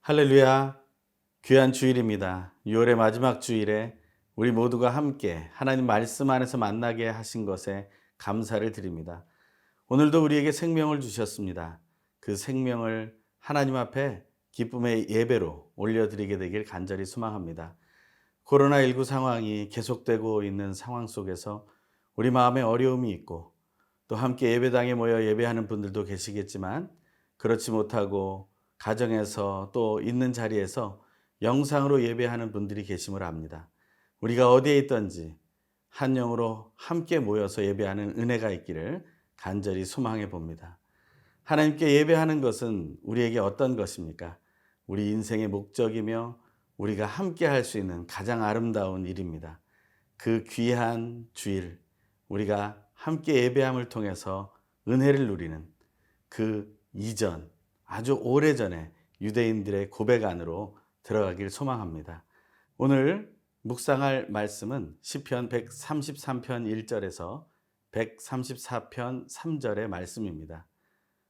할렐루야. 귀한 주일입니다. 6월의 마지막 주일에 우리 모두가 함께 하나님 말씀 안에서 만나게 하신 것에 감사를 드립니다. 오늘도 우리에게 생명을 주셨습니다. 그 생명을 하나님 앞에 기쁨의 예배로 올려드리게 되길 간절히 소망합니다. 코로나19 상황이 계속되고 있는 상황 속에서 우리 마음에 어려움이 있고 또 함께 예배당에 모여 예배하는 분들도 계시겠지만 그렇지 못하고 가정에서 또 있는 자리에서 영상으로 예배하는 분들이 계심을 압니다. 우리가 어디에 있든지 한 영으로 함께 모여서 예배하는 은혜가 있기를 간절히 소망해 봅니다. 하나님께 예배하는 것은 우리에게 어떤 것입니까? 우리 인생의 목적이며 우리가 함께 할 수 있는 가장 아름다운 일입니다. 그 귀한 주일, 우리가 함께 예배함을 통해서 은혜를 누리는 그 이전, 아주 오래전에 유대인들의 고백 안으로 들어가길 소망합니다. 오늘 묵상할 말씀은 시편 133편 1절에서 134편 3절의 말씀입니다.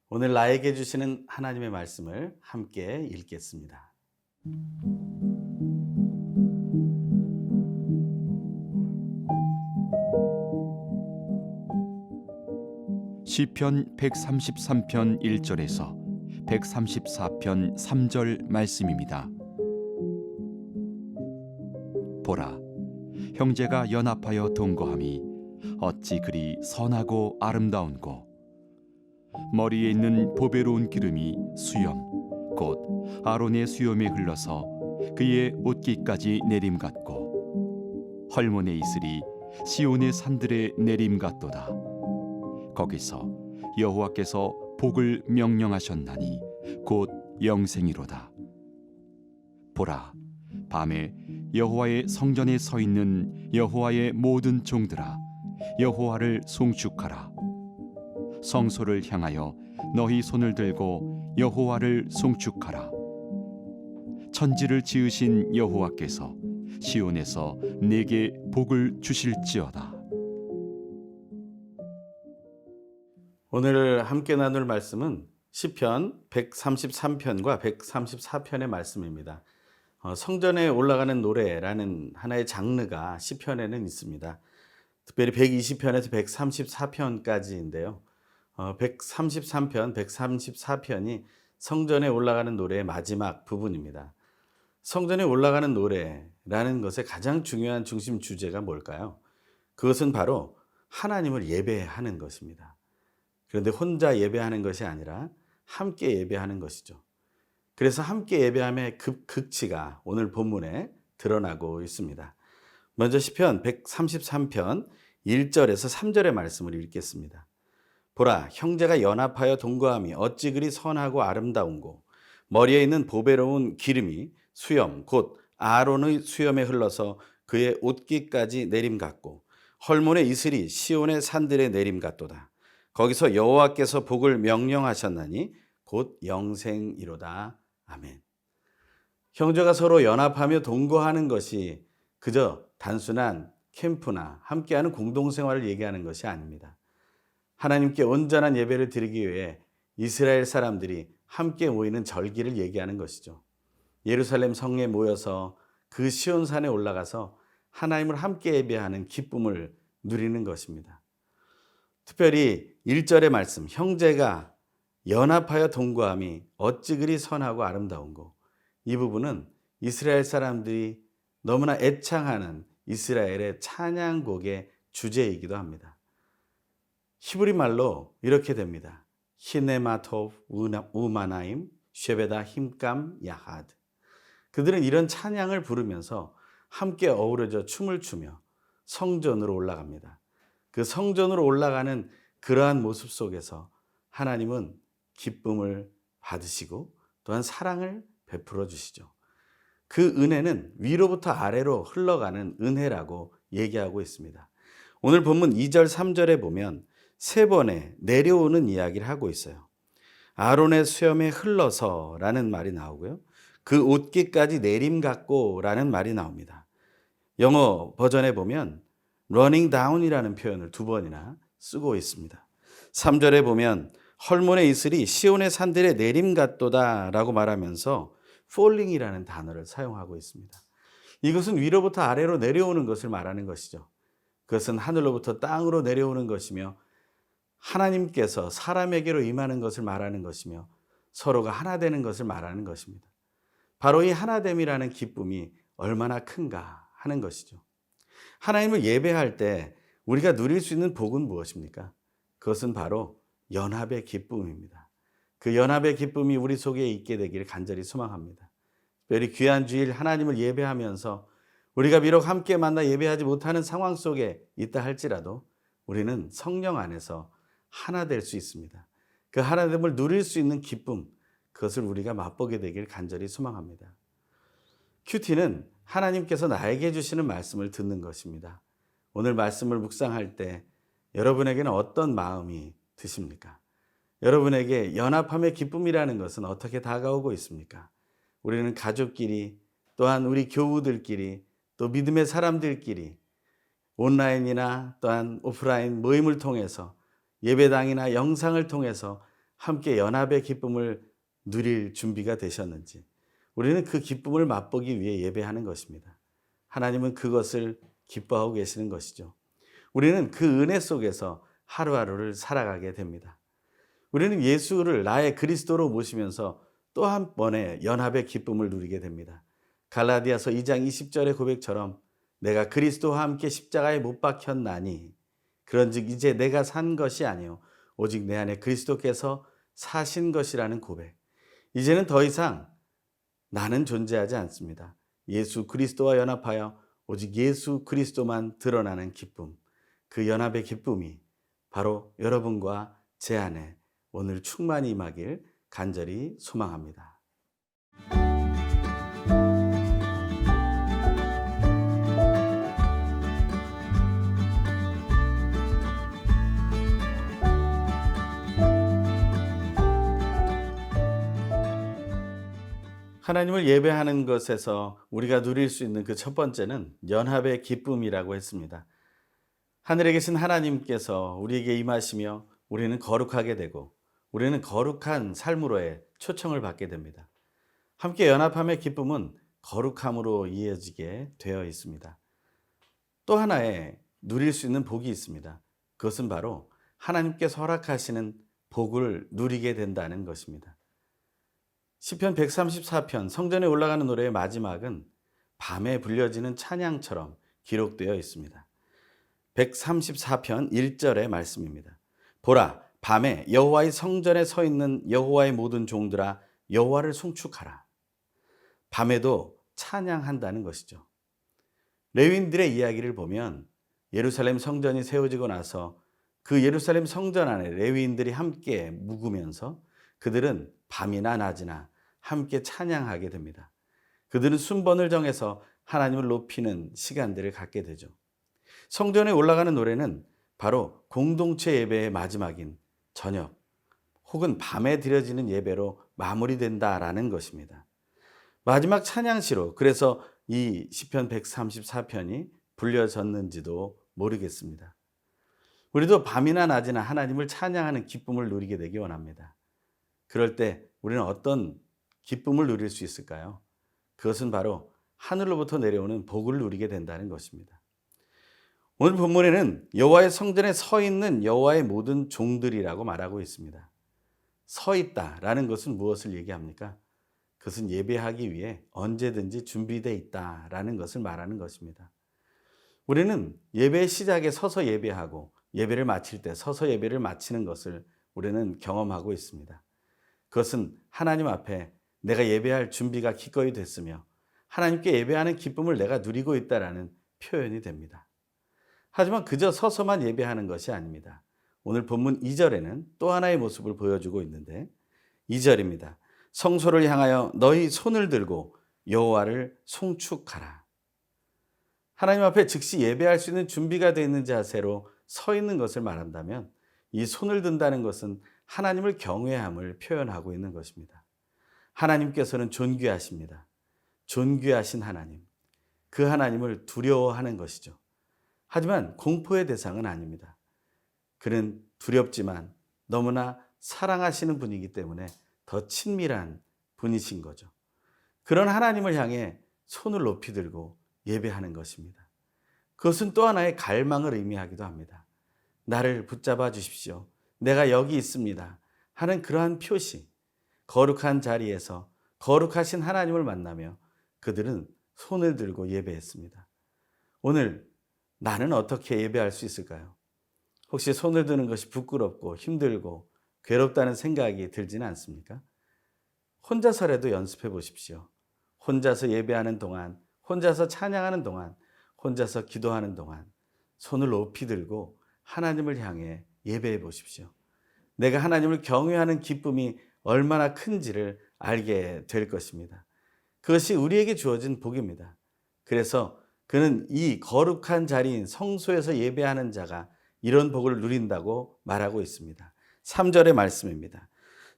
오늘 나에게 주시는 하나님의 말씀을 함께 읽겠습니다. 시편 133편 1절에서 134편 3절 말씀입니다. 보라, 형제가 연합하여 동거함이 어찌 그리 선하고 아름다운고. 머리에 있는 보배로운 기름이 수염 곧 아론의 수염에 흘러서 그의 옷깃까지 내림 같고, 헐몬의 이슬이 시온의 산들의 내림 같도다. 거기서 여호와께서 복을 명령하셨나니 곧 영생이로다. 보라, 밤에 여호와의 성전에 서 있는 여호와의 모든 종들아, 여호와를 송축하라. 성소를 향하여 너희 손을 들고 여호와를 송축하라. 천지를 지으신 여호와께서 시온에서 내게 복을 주실지어다. 오늘 함께 나눌 말씀은 시편 133편과 134편의 말씀입니다. 성전에 올라가는 노래라는 하나의 장르가 시편에는 있습니다. 특별히 120편에서 134편까지인데요. 133편, 134편이 성전에 올라가는 노래의 마지막 부분입니다. 성전에 올라가는 노래라는 것의 가장 중요한 중심 주제가 뭘까요? 그것은 바로 하나님을 예배하는 것입니다. 그런데 혼자 예배하는 것이 아니라 함께 예배하는 것이죠. 그래서 함께 예배함의 극치가 오늘 본문에 드러나고 있습니다. 먼저 시편 133편 1절에서 3절의 말씀을 읽겠습니다. 보라, 형제가 연합하여 동거함이 어찌 그리 선하고 아름다운고. 머리에 있는 보배로운 기름이 수염 곧 아론의 수염에 흘러서 그의 옷깃까지 내림 같고, 헐몬의 이슬이 시온의 산들의 내림 같도다. 거기서 여호와께서 복을 명령하셨나니 곧 영생이로다. 아멘. 형제가 서로 연합하며 동거하는 것이 그저 단순한 캠프나 함께하는 공동생활을 얘기하는 것이 아닙니다. 하나님께 온전한 예배를 드리기 위해 이스라엘 사람들이 함께 모이는 절기를 얘기하는 것이죠. 예루살렘 성에 모여서 그 시온산에 올라가서 하나님을 함께 예배하는 기쁨을 누리는 것입니다. 특별히 1절의 말씀, 형제가 연합하여 동거함이 어찌 그리 선하고 아름다운고. 이 부분은 이스라엘 사람들이 너무나 애창하는 이스라엘의 찬양곡의 주제이기도 합니다. 히브리 말로 이렇게 됩니다. 히네마토브 우마나임 쉐베다 힘감 야하드. 그들은 이런 찬양을 부르면서 함께 어우러져 춤을 추며 성전으로 올라갑니다. 그 성전으로 올라가는 그러한 모습 속에서 하나님은 기쁨을 받으시고 또한 사랑을 베풀어 주시죠. 그 은혜는 위로부터 아래로 흘러가는 은혜라고 얘기하고 있습니다. 오늘 본문 2절 3절에 보면 세 번의 내려오는 이야기를 하고 있어요. 아론의 수염에 흘러서라는 말이 나오고요. 그 옷깃까지 내림 같고라는 말이 나옵니다. 영어 버전에 보면 running down이라는 표현을 두 번이나 쓰고 있습니다. 3절에 보면 헐몬의 이슬이 시온의 산들의 내림 같도다 라고 말하면서 falling이라는 단어를 사용하고 있습니다. 이것은 위로부터 아래로 내려오는 것을 말하는 것이죠. 그것은 하늘로부터 땅으로 내려오는 것이며 하나님께서 사람에게로 임하는 것을 말하는 것이며 서로가 하나 되는 것을 말하는 것입니다. 바로 이 하나됨이라는 기쁨이 얼마나 큰가 하는 것이죠. 하나님을 예배할 때 우리가 누릴 수 있는 복은 무엇입니까? 그것은 바로 연합의 기쁨입니다. 그 연합의 기쁨이 우리 속에 있게 되기를 간절히 소망합니다. 특별히 귀한 주일 하나님을 예배하면서 우리가 비록 함께 만나 예배하지 못하는 상황 속에 있다 할지라도 우리는 성령 안에서 하나 될 수 있습니다. 그 하나됨을 누릴 수 있는 기쁨, 그것을 우리가 맛보게 되길 간절히 소망합니다. 큐티는 하나님께서 나에게 주시는 말씀을 듣는 것입니다. 오늘 말씀을 묵상할 때 여러분에게는 어떤 마음이 드십니까? 여러분에게 연합함의 기쁨이라는 것은 어떻게 다가오고 있습니까? 우리는 가족끼리, 또한 우리 교우들끼리, 또 믿음의 사람들끼리 온라인이나 또한 오프라인 모임을 통해서 예배당이나 영상을 통해서 함께 연합의 기쁨을 누릴 준비가 되셨는지, 우리는 그 기쁨을 맛보기 위해 예배하는 것입니다. 하나님은 그것을 기뻐하고 계시는 것이죠. 우리는 그 은혜 속에서 하루하루를 살아가게 됩니다. 우리는 예수를 나의 그리스도로 모시면서 또 한 번의 연합의 기쁨을 누리게 됩니다. 갈라디아서 2장 20절의 고백처럼 내가 그리스도와 함께 십자가에 못 박혔나니 그런즉 이제 내가 산 것이 아니요 오직 내 안에 그리스도께서 사신 것이라는 고백. 이제는 더 이상 나는 존재하지 않습니다. 예수 그리스도와 연합하여 오직 예수 그리스도만 드러나는 기쁨. 그 연합의 기쁨이 바로 여러분과 제 안에 오늘 충만히 임하길 간절히 소망합니다. 하나님을 예배하는 것에서 우리가 누릴 수 있는 그 첫 번째는 연합의 기쁨이라고 했습니다. 하늘에 계신 하나님께서 우리에게 임하시며 우리는 거룩하게 되고 우리는 거룩한 삶으로의 초청을 받게 됩니다. 함께 연합함의 기쁨은 거룩함으로 이어지게 되어 있습니다. 또 하나의 누릴 수 있는 복이 있습니다. 그것은 바로 하나님께서 허락하시는 복을 누리게 된다는 것입니다. 시편 134편 성전에 올라가는 노래의 마지막은 밤에 불려지는 찬양처럼 기록되어 있습니다. 134편 1절의 말씀입니다. 보라, 밤에 여호와의 성전에 서 있는 여호와의 모든 종들아 여호와를 송축하라. 밤에도 찬양한다는 것이죠. 레위인들의 이야기를 보면 예루살렘 성전이 세워지고 나서 그 예루살렘 성전 안에 레위인들이 함께 묵으면서 그들은 밤이나 낮이나 함께 찬양하게 됩니다. 그들은 순번을 정해서 하나님을 높이는 시간들을 갖게 되죠. 성전에 올라가는 노래는 바로 공동체 예배의 마지막인 저녁 혹은 밤에 드려지는 예배로 마무리된다라는 것입니다. 마지막 찬양시로 그래서 이 시편 134편이 불려졌는지도 모르겠습니다. 우리도 밤이나 낮이나 하나님을 찬양하는 기쁨을 누리게 되기 원합니다. 그럴 때 우리는 어떤 기쁨을 누릴 수 있을까요? 그것은 바로 하늘로부터 내려오는 복을 누리게 된다는 것입니다. 오늘 본문에는 여호와의 성전에 서 있는 여호와의 모든 종들이라고 말하고 있습니다. 서 있다라는 것은 무엇을 얘기합니까? 그것은 예배하기 위해 언제든지 준비되어 있다라는 것을 말하는 것입니다. 우리는 예배의 시작에 서서 예배하고 예배를 마칠 때 서서 예배를 마치는 것을 우리는 경험하고 있습니다. 그것은 하나님 앞에 내가 예배할 준비가 기꺼이 됐으며 하나님께 예배하는 기쁨을 내가 누리고 있다라는 표현이 됩니다. 하지만 그저 서서만 예배하는 것이 아닙니다. 오늘 본문 2절에는 또 하나의 모습을 보여주고 있는데 2절입니다. 성소를 향하여 너희 손을 들고 여호와를 송축하라. 하나님 앞에 즉시 예배할 수 있는 준비가 되어 있는 자세로 서 있는 것을 말한다면 이 손을 든다는 것은 하나님을 경외함을 표현하고 있는 것입니다. 하나님께서는 존귀하십니다. 존귀하신 하나님, 그 하나님을 두려워하는 것이죠. 하지만 공포의 대상은 아닙니다. 그는 두렵지만 너무나 사랑하시는 분이기 때문에 더 친밀한 분이신 거죠. 그런 하나님을 향해 손을 높이 들고 예배하는 것입니다. 그것은 또 하나의 갈망을 의미하기도 합니다. 나를 붙잡아 주십시오. 내가 여기 있습니다. 하는 그러한 표시, 거룩한 자리에서 거룩하신 하나님을 만나며 그들은 손을 들고 예배했습니다. 오늘 나는 어떻게 예배할 수 있을까요? 혹시 손을 드는 것이 부끄럽고 힘들고 괴롭다는 생각이 들지는 않습니까? 혼자서라도 연습해 보십시오. 혼자서 예배하는 동안, 혼자서 찬양하는 동안, 혼자서 기도하는 동안 손을 높이 들고 하나님을 향해 예배해 보십시오. 내가 하나님을 경외하는 기쁨이 얼마나 큰지를 알게 될 것입니다. 그것이 우리에게 주어진 복입니다. 그래서 그는 이 거룩한 자리인 성소에서 예배하는 자가 이런 복을 누린다고 말하고 있습니다. 3절의 말씀입니다.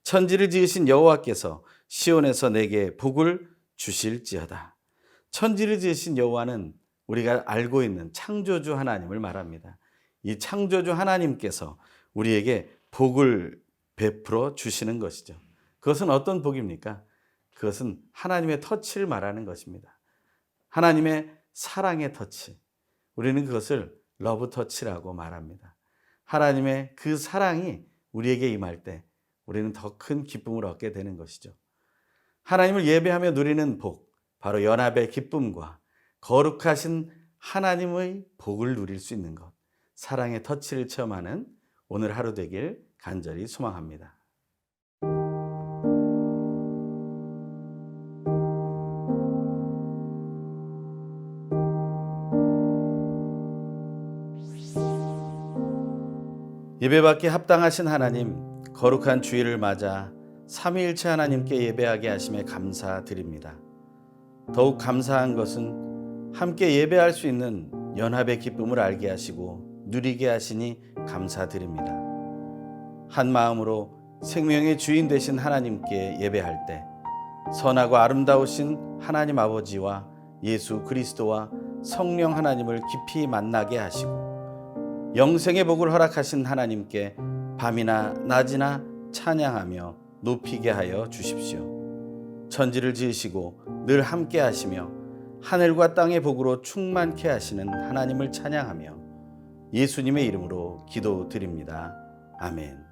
천지를 지으신 여호와께서 시온에서 내게 복을 주실지어다. 천지를 지으신 여호와는 우리가 알고 있는 창조주 하나님을 말합니다. 이 창조주 하나님께서 우리에게 복을 베풀어 주시는 것이죠. 그것은 어떤 복입니까? 그것은 하나님의 터치를 말하는 것입니다. 하나님의 사랑의 터치. 우리는 그것을 러브 터치라고 말합니다. 하나님의 그 사랑이 우리에게 임할 때 우리는 더 큰 기쁨을 얻게 되는 것이죠. 하나님을 예배하며 누리는 복, 바로 연합의 기쁨과 거룩하신 하나님의 복을 누릴 수 있는 것, 사랑의 터치를 체험하는 오늘 하루 되길 간절히 소망합니다. 예배받기 합당하신 하나님, 거룩한 주일을 맞아 삼위일체 하나님께 예배하게 하심에 감사드립니다. 더욱 감사한 것은 함께 예배할 수 있는 연합의 기쁨을 알게 하시고 누리게 하시니 감사드립니다. 한 마음으로 생명의 주인 되신 하나님께 예배할 때 선하고 아름다우신 하나님 아버지와 예수 그리스도와 성령 하나님을 깊이 만나게 하시고 영생의 복을 허락하신 하나님께 밤이나 낮이나 찬양하며 높이게 하여 주십시오. 천지를 지으시고 늘 함께 하시며 하늘과 땅의 복으로 충만케 하시는 하나님을 찬양하며 예수님의 이름으로 기도드립니다. 아멘.